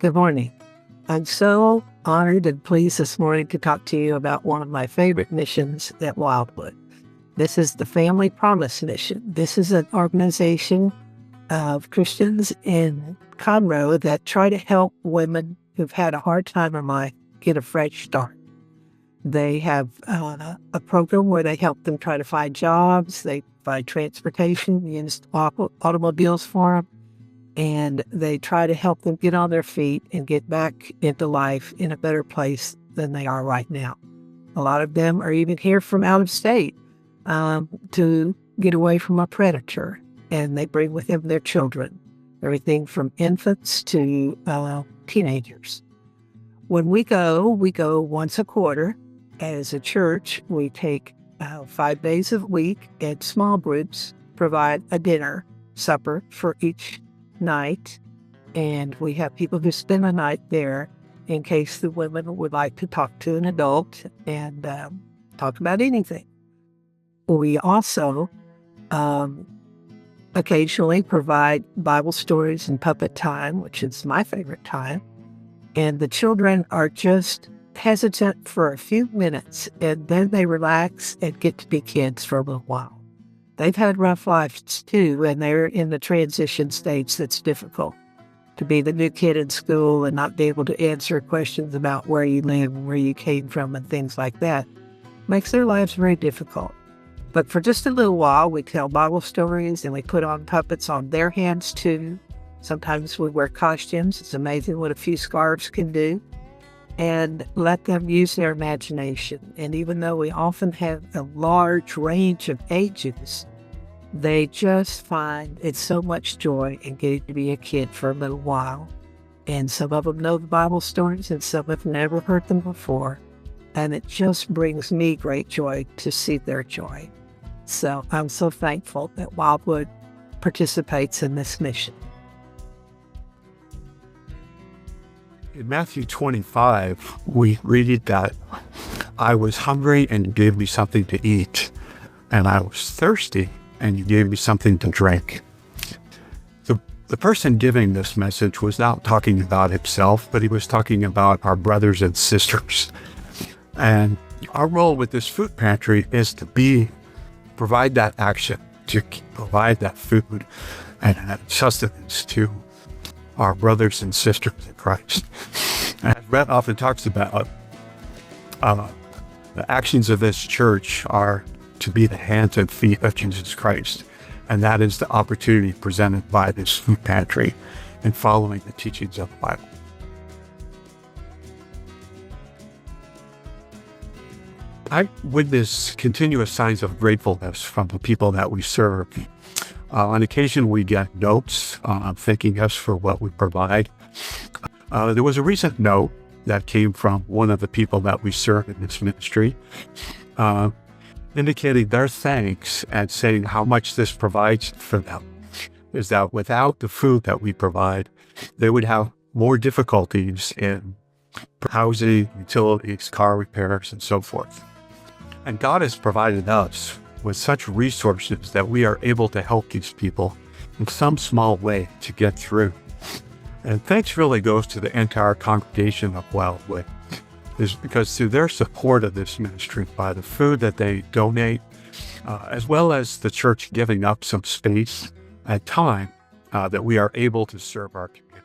Good morning. I'm so honored and pleased this morning to talk to you about one of my favorite missions at Wildwood. This is the Family Promise Mission. This is an organization of Christians in Conroe that try to help women who've had a hard time in life get a fresh start. They have a program where they help them try to find jobs, they provide transportation, use automobiles for them, and they try to help them get on their feet and get back into life in a better place than they are right now. A lot of them are even here from out of state to get away from a predator, and they bring with them their children, everything from infants to teenagers. When we go once a quarter. As a church, we take 5 days a week in small groups, provide a dinner, supper for each night, and we have people who spend the night there in case the women would like to talk to an adult and talk about anything. We also occasionally provide Bible stories and puppet time, which is my favorite time, and the children are just hesitant for a few minutes, and then they relax and get to be kids for a little while. They've had rough lives too, and they're in the transition stage that's difficult. To be the new kid in school and not be able to answer questions about where you live and where you came from and things like that makes their lives very difficult. But for just a little while, we tell Bible stories and we put on puppets on their hands too. Sometimes we wear costumes. It's amazing what a few scarves can do. And let them use their imagination. And even though we often have a large range of ages, they just find it's so much joy in getting to be a kid for a little while. And some of them know the Bible stories and some have never heard them before. And it just brings me great joy to see their joy. So I'm so thankful that Wildwood participates in this mission. In Matthew 25, we read that I was hungry and you gave me something to eat, and I was thirsty and you gave me something to drink. The person giving this message was not talking about himself, but he was talking about our brothers and sisters. And our role with this food pantry is to provide that action, to provide that food and that sustenance to our brothers and sisters in Christ. As Brett often talks about, the actions of this church are to be the hands and feet of Jesus Christ. And that is the opportunity presented by this food pantry and following the teachings of the Bible. I witness continuous signs of gratefulness from the people that we serve. On occasion, we get notes thanking us for what we provide. There was a recent note that came from one of the people that we serve in this ministry, indicating their thanks and saying how much this provides for them. Is that without the food that we provide, they would have more difficulties in housing, utilities, car repairs, and so forth. And God has provided us with such resources that we are able to help these people in some small way to get through. And thanks really goes to the entire congregation of Wildwood, is because through their support of this ministry, by the food that they donate, as well as the church giving up some space and time, that we are able to serve our community.